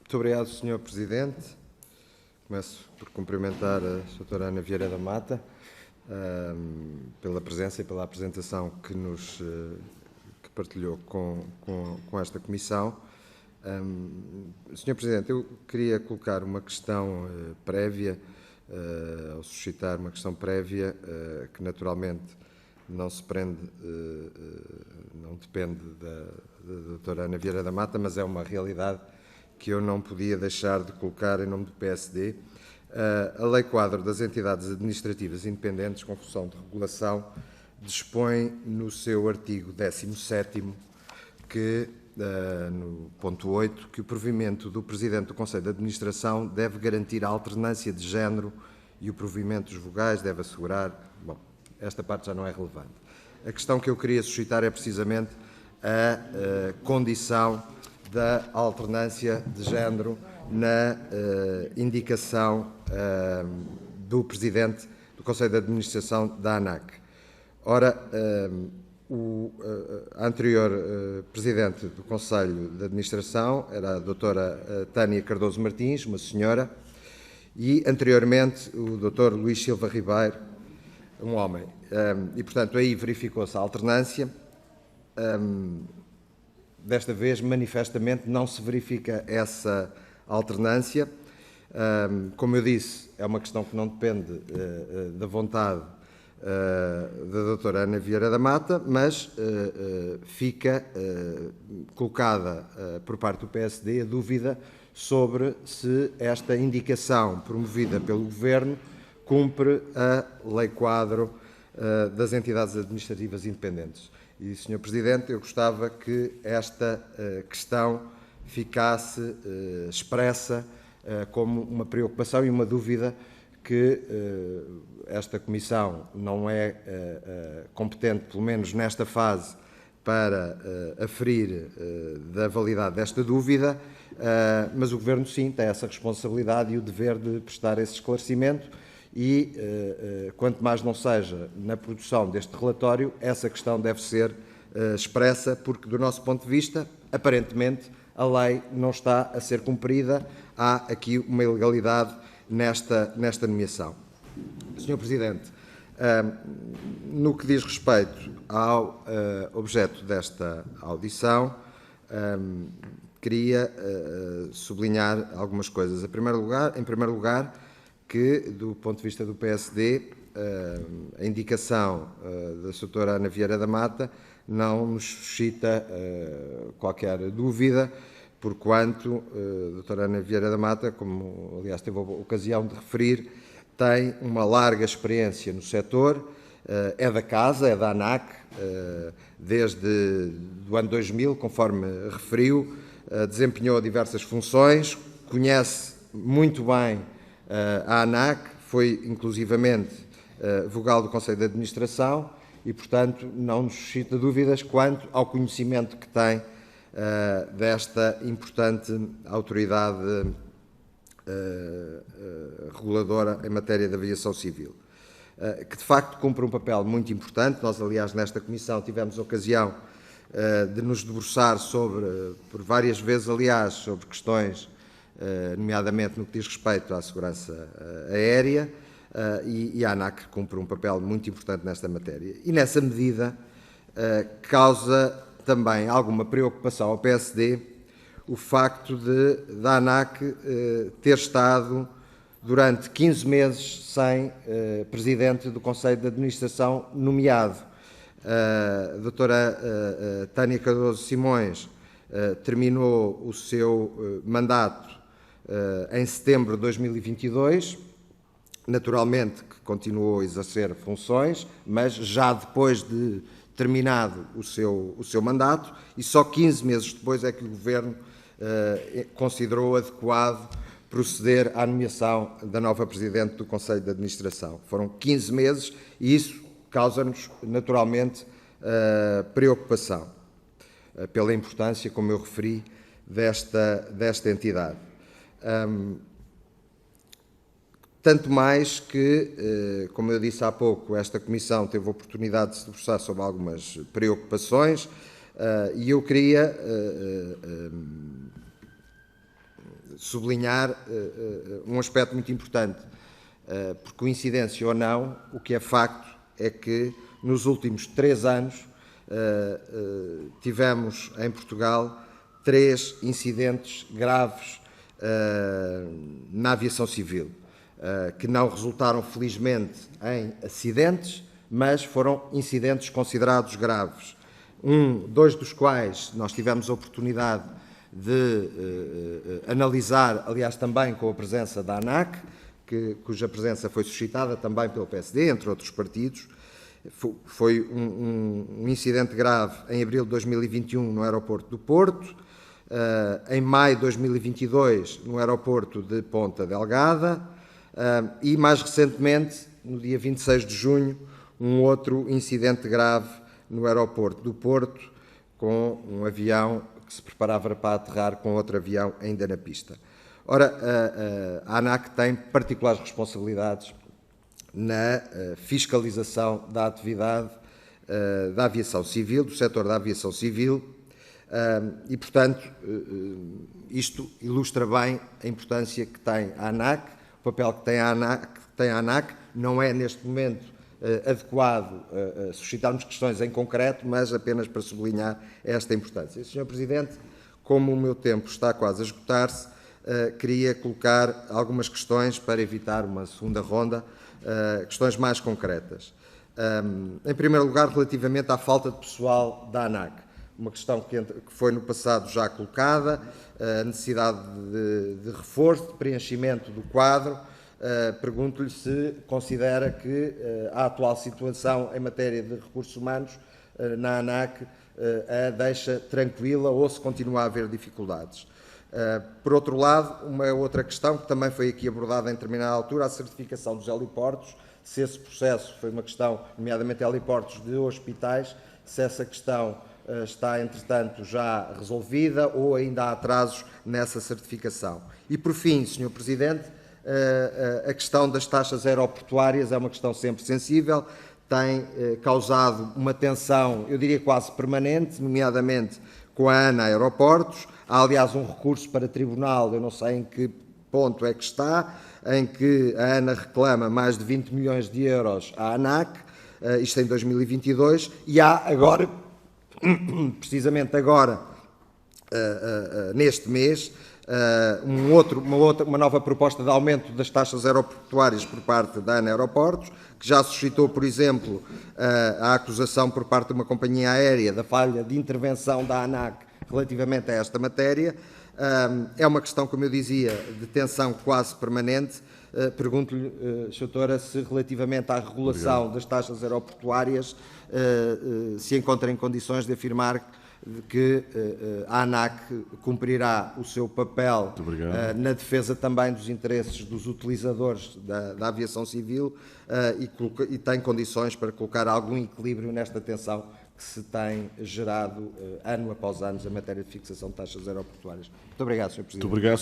Muito obrigado, Sr. Presidente. Começo por cumprimentar a Sra. Ana Vieira da Mata pela presença e pela apresentação que partilhou com esta Comissão. Sr. Presidente, eu queria colocar uma questão prévia, ou suscitar uma questão prévia, que naturalmente não se prende, não depende da Dra. Ana Vieira da Mata, mas é uma realidade que eu não podia deixar de colocar em nome do PSD. A Lei Quadro das Entidades Administrativas Independentes com função de regulação dispõe no seu artigo 17º que, no ponto 8, que o provimento do Presidente do Conselho de Administração deve garantir a alternância de género e o provimento dos vogais deve assegurar... Bom, esta parte já não é relevante. A questão que eu queria suscitar é precisamente a condição da alternância de género na indicação do Presidente do Conselho de Administração da ANAC. Ora, o anterior Presidente do Conselho de Administração era a Dra. Tânia Cardoso Martins, uma senhora, e anteriormente o Dr. Luís Silva Ribeiro, um homem. E, portanto, aí verificou-se a alternância. Desta vez, manifestamente, não se verifica essa alternância. Como eu disse, é uma questão que não depende da vontade da Dra. Ana Vieira da Mata, mas fica colocada por parte do PSD a dúvida sobre se esta indicação promovida pelo Governo cumpre a Lei Quadro das Entidades Administrativas Independentes. E, Sr. Presidente, eu gostava que esta questão ficasse expressa como uma preocupação e uma dúvida que esta Comissão não é competente, pelo menos nesta fase, para aferir da validade desta dúvida, mas o Governo, sim, tem essa responsabilidade e o dever de prestar esse esclarecimento e, quanto mais não seja na produção deste relatório, essa questão deve ser expressa, porque, do nosso ponto de vista, aparentemente, a lei não está a ser cumprida, há aqui uma ilegalidade nesta nomeação. Sr. Presidente, no que diz respeito ao objeto desta audição, queria sublinhar algumas coisas. Em primeiro lugar, que, do ponto de vista do PSD, a indicação da Sra. Ana Vieira da Mata não nos suscita qualquer dúvida, porquanto a Dra. Ana Vieira da Mata, como aliás teve a ocasião de referir, tem uma larga experiência no setor, é da casa, é da ANAC, desde o ano 2000, conforme referiu, desempenhou diversas funções, conhece muito bem a ANAC, foi inclusivamente vogal do Conselho de Administração e, portanto, não nos suscita dúvidas quanto ao conhecimento que tem desta importante autoridade reguladora em matéria de aviação civil, que de facto cumpre um papel muito importante. Nós, aliás, nesta Comissão tivemos ocasião de nos debruçar por várias vezes, aliás, sobre questões, nomeadamente no que diz respeito à segurança aérea, e a ANAC cumpre um papel muito importante nesta matéria. E, nessa medida, causa também alguma preocupação ao PSD o facto da ANAC ter estado durante 15 meses sem Presidente do Conselho de Administração nomeado. A Dra. Tânia Cardoso Simões terminou o seu mandato em setembro de 2022, naturalmente que continuou a exercer funções, mas já depois de terminado o seu mandato, e só 15 meses depois é que o Governo considerou adequado proceder à nomeação da nova Presidente do Conselho de Administração. Foram 15 meses e isso causa-nos, naturalmente, preocupação, pela importância, como eu referi, desta entidade. Tanto mais que, como eu disse há pouco, esta Comissão teve a oportunidade de se debruçar sobre algumas preocupações e eu queria sublinhar um aspecto muito importante. Por coincidência ou não, o que é facto é que nos últimos 3 anos tivemos em Portugal 3 incidentes graves na aviação civil, que não resultaram felizmente em acidentes, mas foram incidentes considerados graves. 2 dos quais nós tivemos a oportunidade de analisar, aliás também com a presença da ANAC, cuja presença foi suscitada também pelo PSD, entre outros partidos. Foi um incidente grave em abril de 2021 no aeroporto do Porto, em maio de 2022 no aeroporto de Ponta Delgada e, mais recentemente, no dia 26 de junho, um outro incidente grave no aeroporto do Porto, com um avião que se preparava para aterrar com outro avião ainda na pista. Ora, a ANAC tem particulares responsabilidades na fiscalização da atividade da aviação civil, do setor da aviação civil, e, portanto, isto ilustra bem a importância que tem a ANAC, o papel que tem a ANAC, não é neste momento adequado suscitarmos questões em concreto, mas apenas para sublinhar esta importância. Sr. Presidente, como o meu tempo está quase a esgotar-se, queria colocar algumas questões para evitar uma segunda ronda, questões mais concretas. Em primeiro lugar, relativamente à falta de pessoal da ANAC, uma questão que foi no passado já colocada, a necessidade de reforço, de preenchimento do quadro. Pergunto-lhe se considera que a atual situação em matéria de recursos humanos na ANAC a deixa tranquila ou se continua a haver dificuldades. Por outro lado, uma outra questão que também foi aqui abordada em determinada altura, a certificação dos heliportos, se esse processo foi uma questão, nomeadamente heliportos de hospitais, se essa questão está, entretanto, já resolvida ou ainda há atrasos nessa certificação. E, por fim, Sr. Presidente, a questão das taxas aeroportuárias é uma questão sempre sensível, tem causado uma tensão, eu diria quase permanente, nomeadamente com a ANA Aeroportos. Há, aliás, um recurso para tribunal, eu não sei em que ponto é que está, em que a ANA reclama mais de 20 milhões de euros à ANAC, isto em 2022, e há agora, precisamente agora, neste mês, uma nova proposta de aumento das taxas aeroportuárias por parte da ANA Aeroportos, que já suscitou, por exemplo, a acusação por parte de uma companhia aérea da falha de intervenção da ANAC relativamente a esta matéria. É uma questão, como eu dizia, de tensão quase permanente. Pergunto-lhe, Sra. Doutora, se relativamente à regulação das taxas aeroportuárias se encontra em condições de afirmar que a ANAC cumprirá o seu papel na defesa também dos interesses dos utilizadores da aviação civil e tem condições para colocar algum equilíbrio nesta tensão que se tem gerado ano após ano em matéria de fixação de taxas aeroportuárias. Muito obrigado, Sr. Presidente.